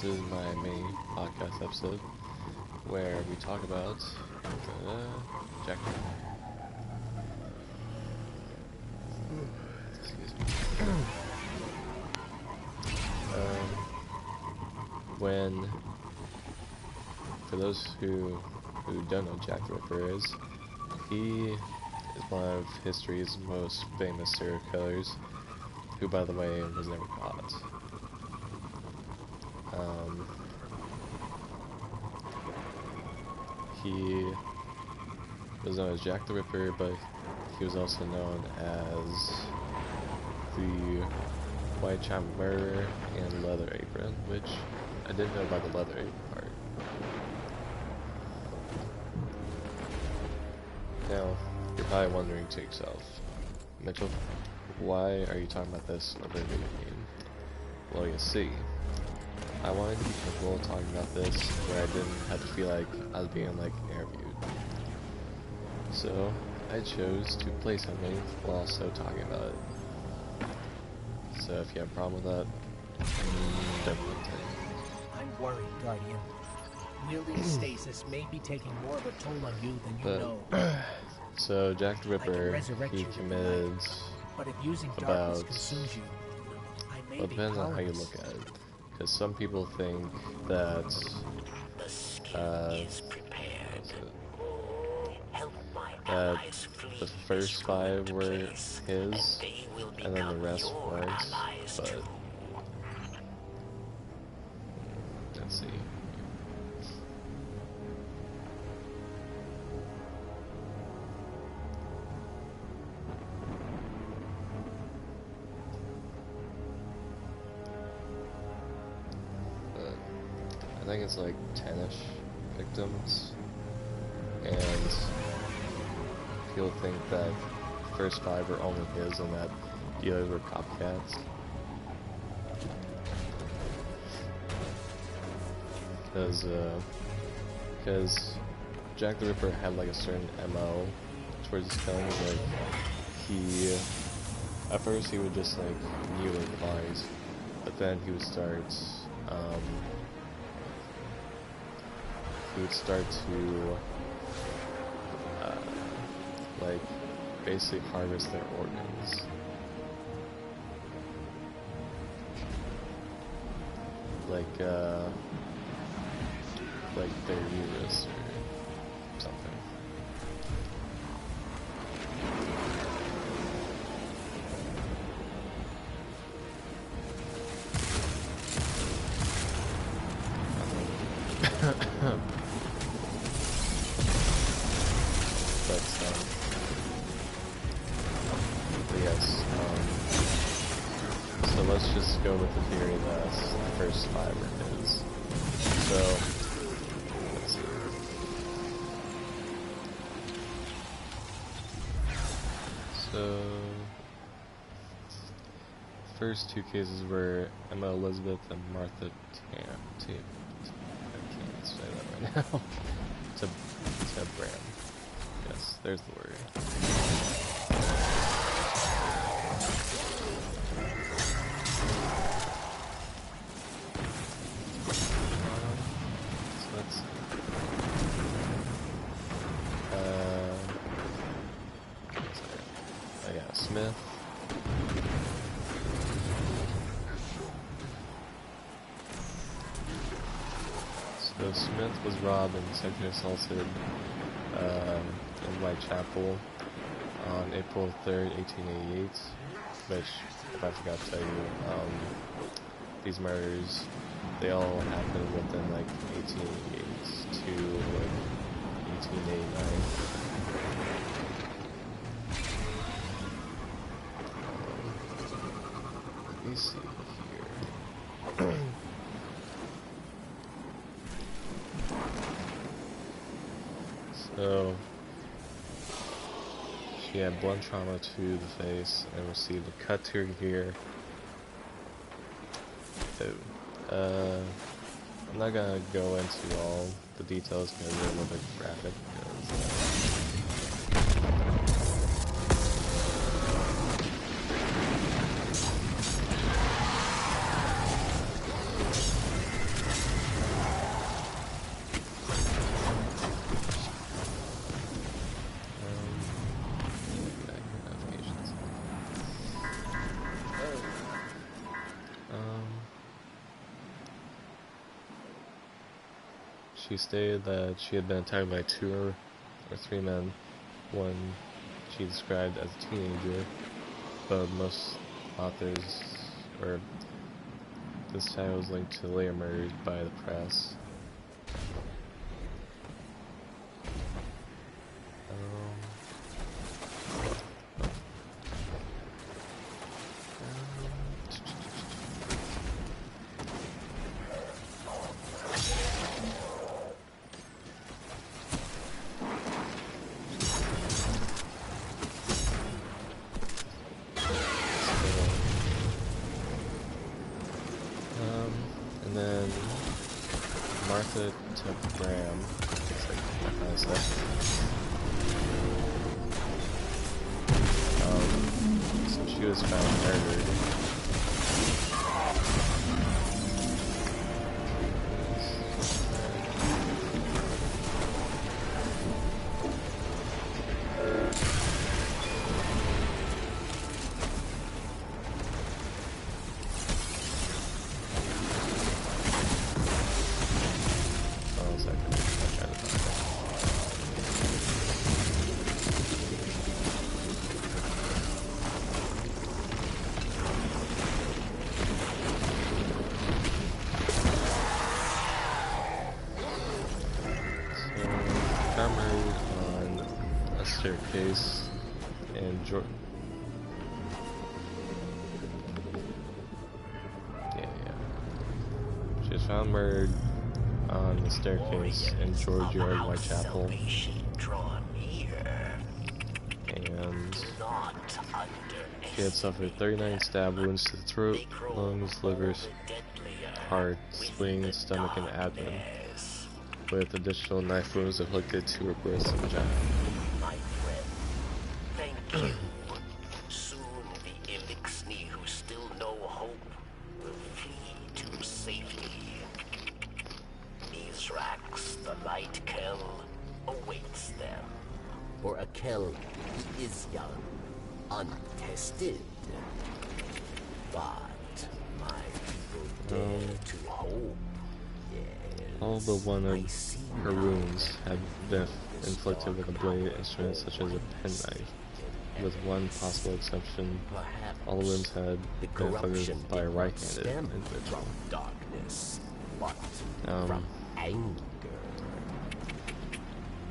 This is my mini podcast episode where we talk about Jack. Excuse me. For those who don't know Jack the Ripper is, he is one of history's most famous serial killers, who, by the way, was never caught. He was known as Jack the Ripper, but he was also known as the White Chapel Murderer and Leather Apron, which I didn't know about the Leather Apron part. Now, you're probably wondering to yourself, Mitchell, why are you talking about this over a video game? Well, you see, I wanted to be comfortable talking about this where I didn't have to feel like I was being interviewed. So I chose to play something while also talking about it. So if you have a problem with that, definitely tell me. I'm worried, Guardian. Wielding stasis may be taking more of a toll on you than you know. So Jack the Ripper, he committed but if using about, consumes you, I may well, it depends on how you look at it. Because some people think that the first 5 were his, and then the rest weren't, but let's see. I think it's like 10-ish victims, and people think that the first 5 were only his and that the others were copycats. Because Jack the Ripper had a certain MO towards his killing. At first he would just mutilate bodies, but then he would start to basically harvest their organs. Like their uterus or something. So let's just go with the theory that the first 5 are his. So, let's see. So, the first 2 cases were Emma Elizabeth and Martha Tam. I can't say that right now. Brand. Yes, there's the word. Smith. So Smith was robbed and sexually assaulted in Whitechapel on April 3rd, 1888, which, if I forgot to tell you, these murders, they all happened within 1888 to 1889. Let me see here. So, she had blunt trauma to the face and received a cut to her ear. I'm not gonna go into all the details because they're a little bit graphic. She stated that she had been attacked by 2 or 3 men, one she described as a teenager, but most authors, or this title was linked to later murders by the press. And then Martha took Graham. Looks like that kind of stuff. So she was found murdered. Staircase and she was found murdered on the staircase in George Yard, Whitechapel, and she had suffered 39 stab wounds to the throat, lungs, liver, heart, spleen, stomach, and abdomen, with additional knife wounds inflicted to her breast and vagina. Soon the Elixni who still know hope will flee to safety. Mizrax, the light Kel, awaits them. For a Kel, he is young, untested. But my people dare to hope. Yes, all but one of her wounds had been inflicted with a blade instrument such as a penknife. With one possible exception, all the wounds had been inflicted by a right-handed individual. Darkness, but from anger.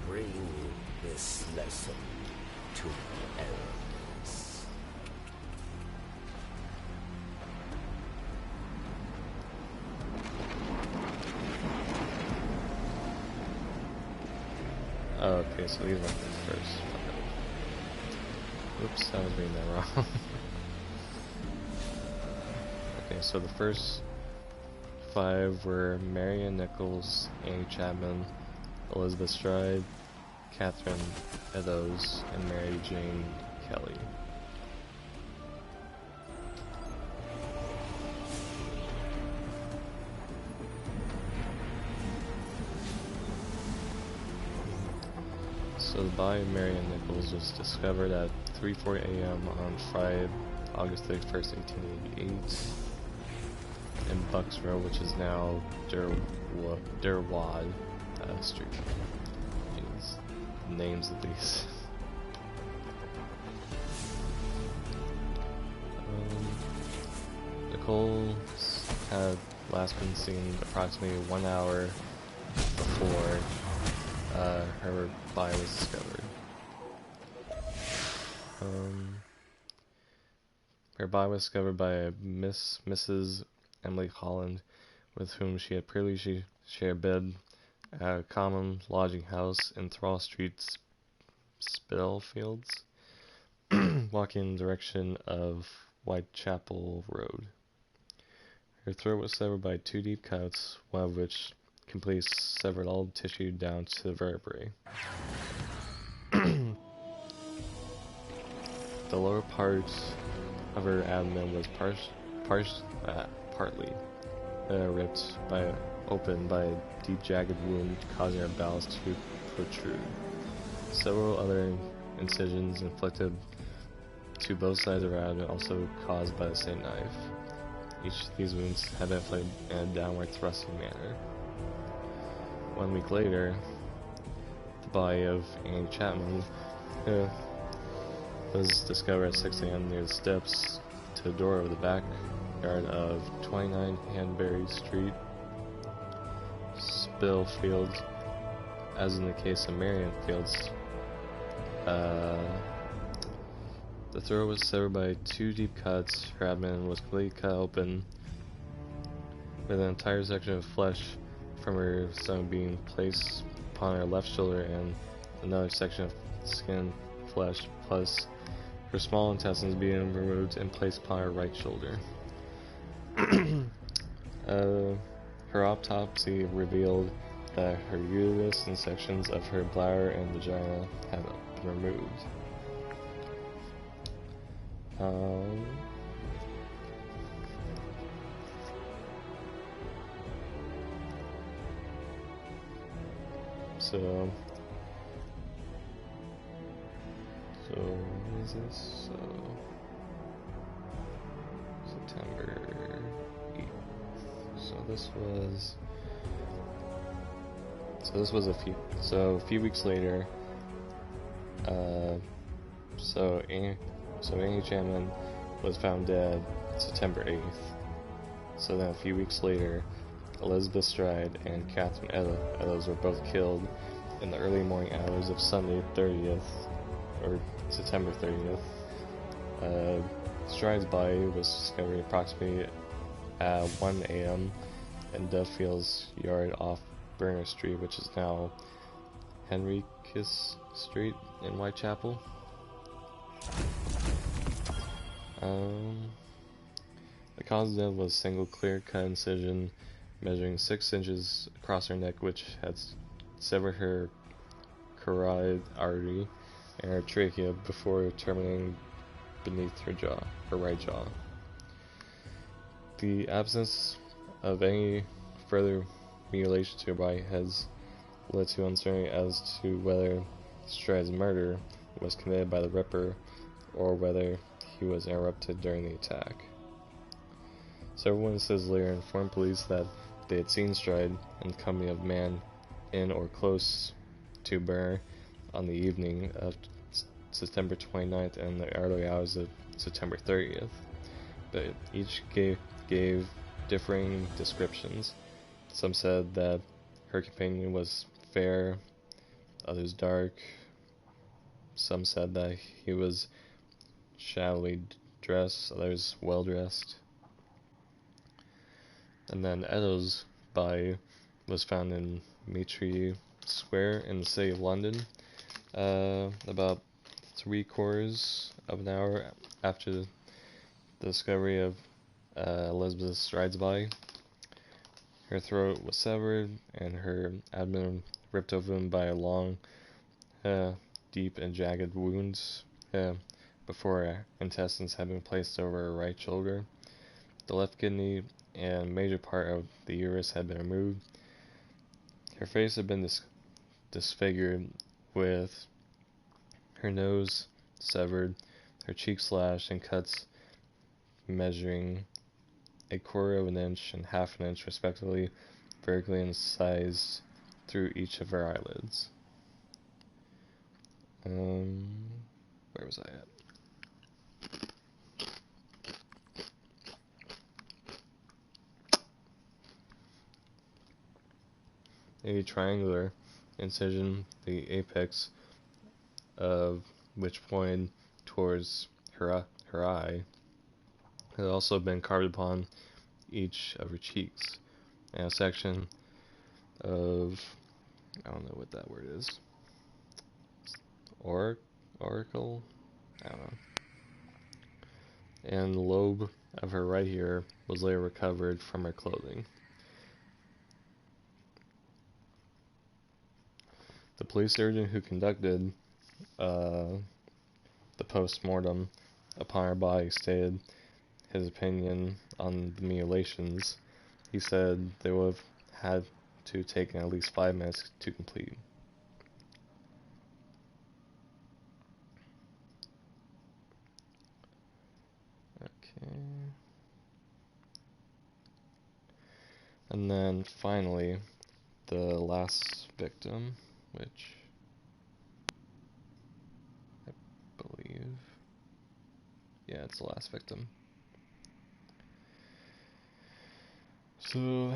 Bring this lesson to elders. Oh, okay, so these are the first. Oops, I was reading that wrong. Okay, so the first 5 were Marion Nichols, Annie Chapman, Elizabeth Stride, Catherine Eddowes, and Mary Jane Kelly. So the body of Marion Nichols was discovered at 3:40 a.m. on Friday, August 31st, 1888, in Bucks Row, which is now Derwad Street. Jeez, the names of these. Nichols had last been seen approximately 1 hour before her body was discovered. Her body was discovered by Mrs. Emily Holland, with whom she had previously shared bed at a common lodging house in Thrall Street, Spitalfields, walking in the direction of Whitechapel Road. Her throat was severed by 2 deep cuts, one of which completely severed all tissue down to the vertebrae. The lower part of her abdomen was partly ripped open by a deep jagged wound, causing her bowels to protrude. Several other incisions inflicted to both sides of her abdomen, also caused by the same knife. Each of these wounds had been inflicted in a downward thrusting manner. 1 week later, the body of Annie Chapman was discovered at 6 a.m. near the steps to the door of the backyard of 29 Hanbury Street, Spillfields. As in the case of Marion Fields, the throat was severed by 2 deep cuts. Her abdomen was completely cut open, with an entire section of flesh from her stomach being placed upon her left shoulder, and another section of skin, flesh, plus her small intestines being removed and placed upon her right shoulder. Her autopsy revealed that her uterus and sections of her bladder and vagina had been removed. So what is this? So September 8th. So this was a few weeks later. So Annie Chapman was found dead September 8th. So then a few weeks later, Elizabeth Stride and Catherine Eddowes were both killed in the early morning hours of Sunday 30th, or September 30th. Stride's body was discovered approximately at 1 a.m. in Duffield's yard off Burner Street, which is now Henricus Street in Whitechapel. The cause of death was a single clear-cut incision measuring 6 inches across her neck, which had severed her carotid artery and her trachea before terminating beneath her right jaw. The absence of any further mutilation to her body has led to uncertainty as to whether Stride's murder was committed by the Ripper or whether he was interrupted during the attack. Several witnesses later informed police that they had seen Stride in the company of man in or close to Burner on the evening of September 29th and the early hours of September 30th, but each gave differing descriptions. Some said that her companion was fair, others dark. Some said that he was shallowly dressed, others well dressed. And then Eddowes' body was found in Mitre Square in the city of London, about 3/4 of an hour after the discovery of Elizabeth Stride's body. Her throat was severed and her abdomen ripped open by a long, deep and jagged wounds before her intestines had been placed over her right shoulder. The left kidney and major part of the uterus had been removed. Her face had been disfigured, with her nose severed, her cheeks slashed, and cuts measuring 1/4 of an inch and 1/2 an inch respectively, vertically incised through each of her eyelids. Where was I at? A triangular incision, the apex of which pointed towards her eye, had also been carved upon each of her cheeks, and a section of, I don't know what that word is, auricle? I don't know. And the lobe of her right ear was later recovered from her clothing. The police surgeon who conducted the post-mortem upon her body stated his opinion on the mutilations. He said they would have had to take at least 5 minutes to complete. Okay. And then finally, the last victim, which I believe, yeah, it's the last victim. So,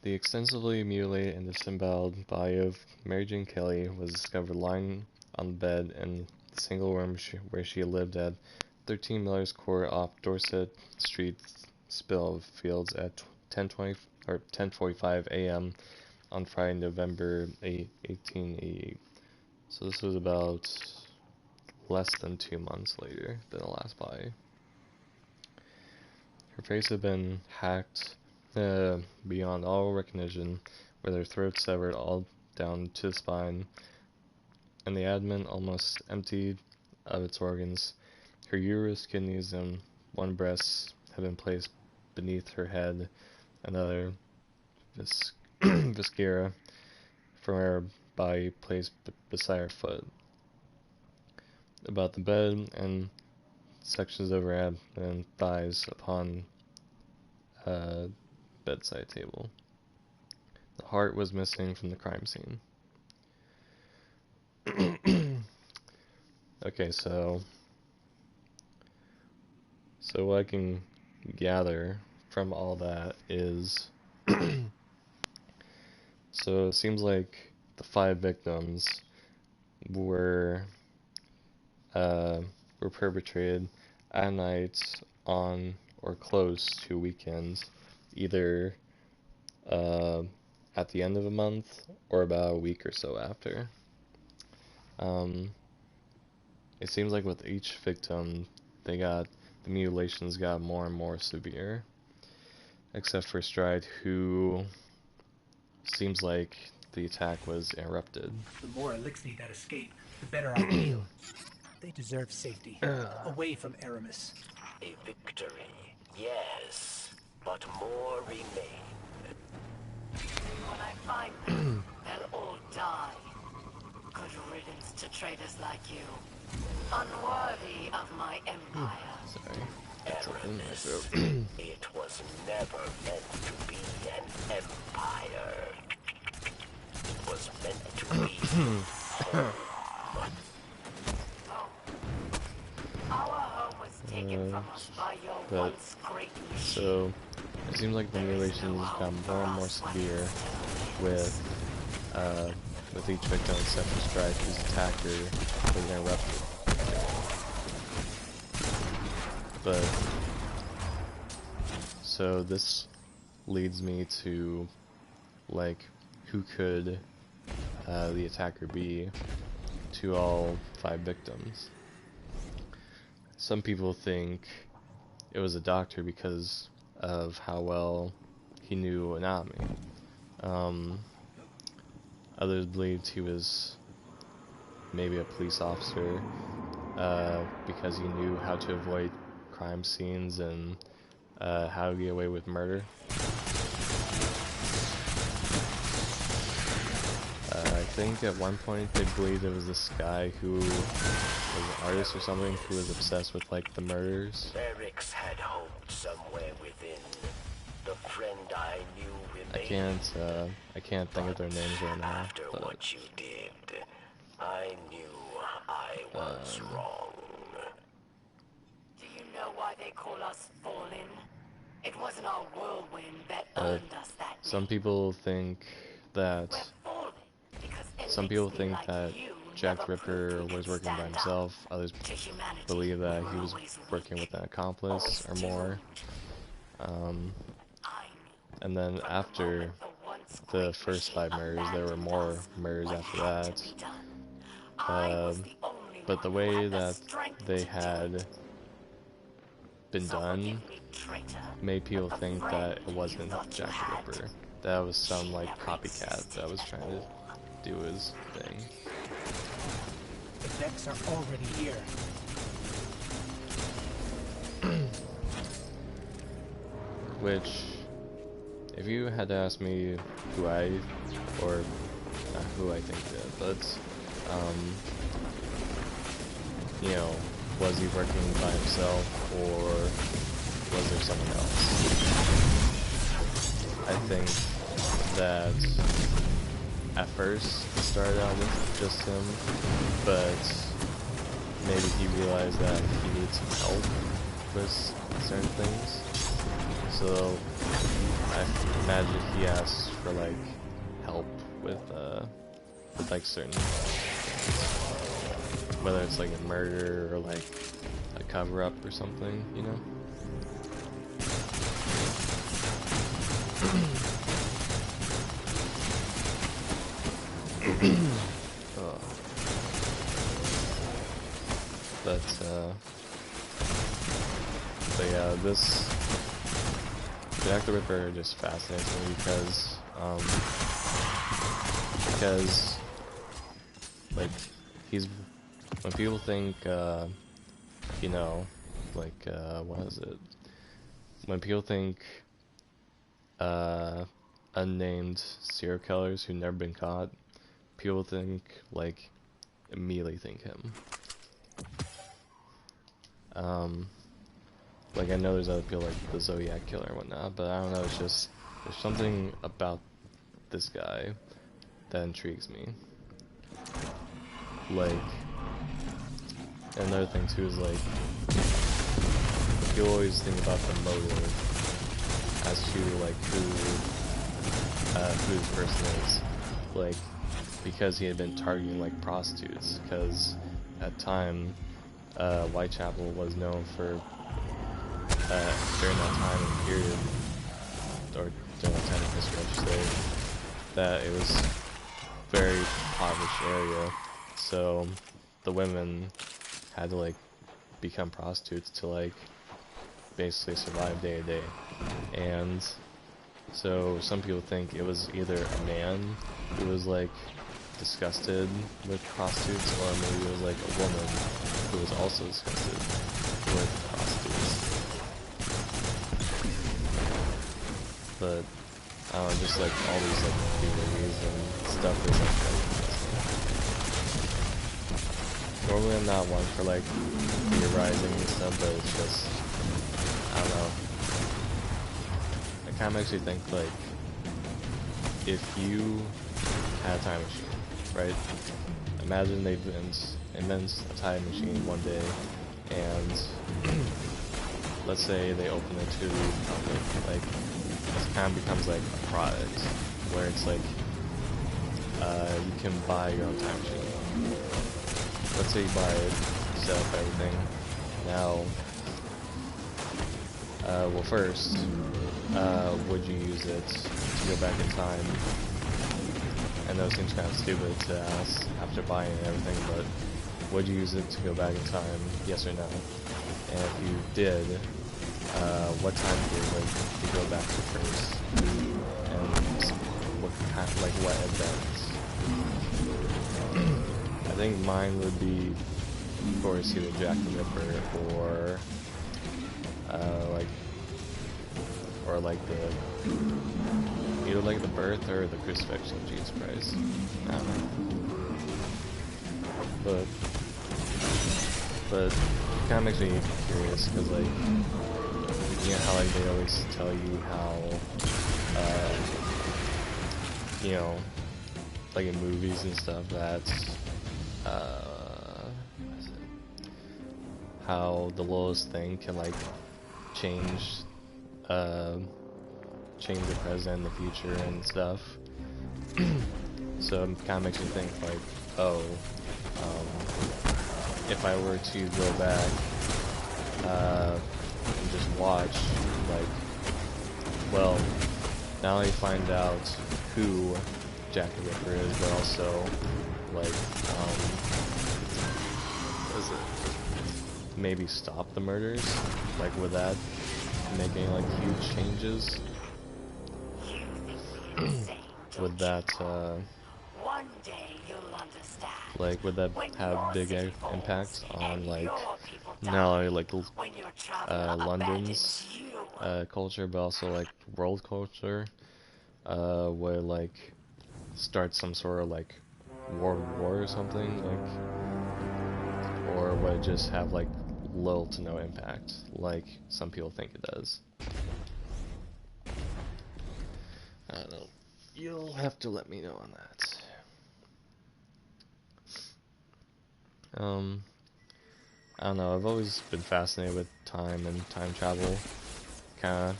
the extensively mutilated and disemboweled body of Mary Jane Kelly was discovered lying on the bed in the single room where she lived at 13 Miller's Court off Dorset Street, Spitalfields at 10:45 a.m. on Friday, November 8, 1888. So this was about less than 2 months later than the last body. Her face had been hacked beyond all recognition, with her throat severed all down to the spine, and the abdomen almost emptied of its organs. Her uterus, kidneys, and one breast had been placed beneath her head, another viscera from her body placed beside her foot. About the bed and sections of her abdomen and thighs upon a bedside table. The heart was missing from the crime scene. Okay, so what I can gather from all that is so it seems like the 5 victims were perpetrated at night on or close to weekends, either at the end of a month or about a week or so after. It seems like with each victim, the mutilations got more and more severe, except for Stride, who seems like the attack was interrupted. The more Elixir that escape, the better I feel. They deserve safety, away from Aramis. A victory, yes, but more remain. When I find them, they'll all die. Good riddance to traitors like you. Unworthy of my empire. Sorry. Aramis, it was never meant to be an empire. It was meant to be home. Our home was taken from us by your once great machine. So it seems like the mutilations got more and more severe with each victim except for Stride, whose attacker was interrupted. But so this leads me to, like, who could the attacker be to all 5 victims? Some people think it was a doctor because of how well he knew anatomy. Others believed he was maybe a police officer because he knew how to avoid crime scenes and how to get away with murder. I think at one point they believed it was this guy who was an artist or something who was obsessed with, like, the murders. Eric's had hope somewhere within. The friend I knew remained. I can't think of their names right now. After what you did, I knew I was wrong. Do you know why they call us fallen? It wasn't our whirlwind that earned us that name. Some people think that Jack the Ripper was working by himself. Others believe that he was working with an accomplice or more. And then after the first 5 murders, there were more murders after that. But the way that they had been done made people think that it wasn't Jack the Ripper. That was some, like, copycat that was trying to do his thing. The decks are already here. Which, if you had to ask me who I think did, but you know, was he working by himself or was there someone else? I think that at first it started out with just him, but maybe he realized that he needs some help with certain things. So I imagine he asked for like help with like certain things. Whether it's like a murder or like a cover-up or something, you know? Oh. But yeah, this Jack the Ripper just fascinates me because like when people think you know, like what is it? When people think unnamed serial killers who've never been caught, people think like immediately think him. Like I know there's other people like the Zodiac Killer and whatnot, but I don't know, it's just there's something about this guy that intrigues me. Like, another thing too is like you always think about the motive as to like who this person is, like because he had been targeting like prostitutes, because at time Whitechapel was known for during that time and period, or during that time in history I should say, that it was very impoverished area, so the women had to like become prostitutes to like basically survive day to day. And so some people think it was either a man who was like disgusted with prostitutes, or maybe it was like a woman who was also disgusted with prostitutes. But I don't know, just like all these like theories and stuff is like fascinating. Normally I'm not one for like theorizing and stuff, but it's just, I don't know. I kind of makes me think like, if you had a time machine, right? Imagine they invent a time machine one day, and let's say they open it to the public, like it kind of becomes like a product where it's like you can buy your own time machine. Let's say you buy it, set up everything. Now, well first, would you use it to go back in time? I know it seems kind of stupid to ask after buying and everything, but would you use it to go back in time, yes or no? And if you did, what time period would you go back to first? And what kind, like what events? I think mine would be, of course, either Jack the Ripper or like the either like the birth or the crucifixion of Jesus Christ. I don't know. But it kind of makes me curious because like, you know how like they always tell you how you know, like in movies and stuff, that what is it? How the littlest thing can like change the present and the future and stuff. So it kind of makes me think like, oh, if I were to go back and just watch, like, well, not only find out who Jack the Ripper is, but also like what is it? Maybe stop the murders? Like, would that make any like huge changes? Would that One day you'll understand. like, would that have big impact on like not only like London's culture, but also like world culture? Would like start some sort of like world war or something, like, or would it just have like little to no impact, like some people think it does? I don't know. you'll have to let me know on that. I don't know, I've always been fascinated with time and time travel. Kinda,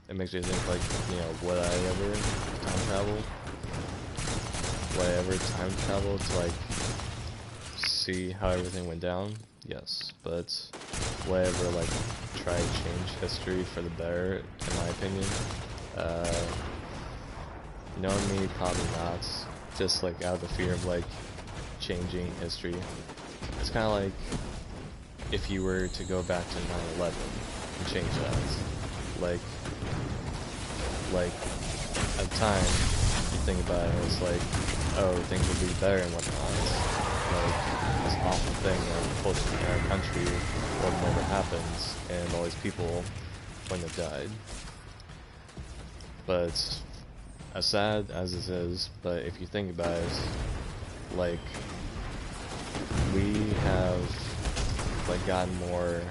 it makes me think like, you know, would I ever time travel? Would I ever time travel to like see how everything went down? Yes, but would I ever like try to change history for the better, in my opinion? Knowing me, probably not. Just like out of the fear of like changing history. It's kind of like if you were to go back to 9/11 and change that. Like at the time, you think about it, it's like, oh, things would be better and whatnot. Like this awful thing that unfortunately in our country would never happens, and all these people wouldn't have died. But as sad as this is, but if you think about it, like we have like gotten more,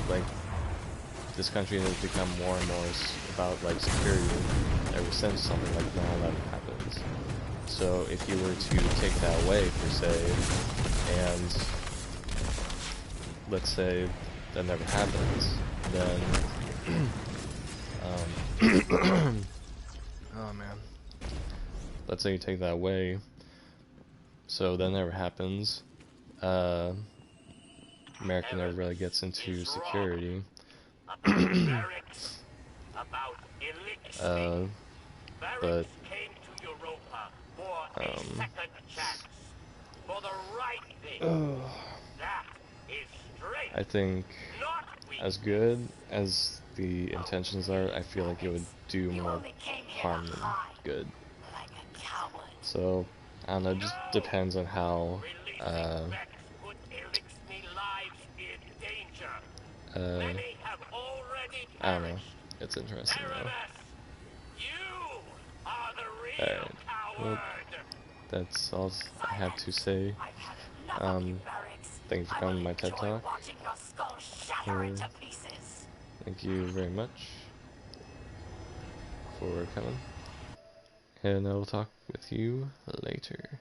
like this country has become more and more about like security ever since something like 9/11 happens. So if you were to take that away per se, and let's say that never happens, then oh man, let's say you take that away, so that never happens. America never really gets into security. But I think as good as the intentions are, I feel like it would do more harm than good. So I don't know, it just depends on how I don't know. It's interesting though. Alright. Well, that's all I have to say. Thank you for coming to my TED Talk. Thank you very much for coming. And I will talk with you later.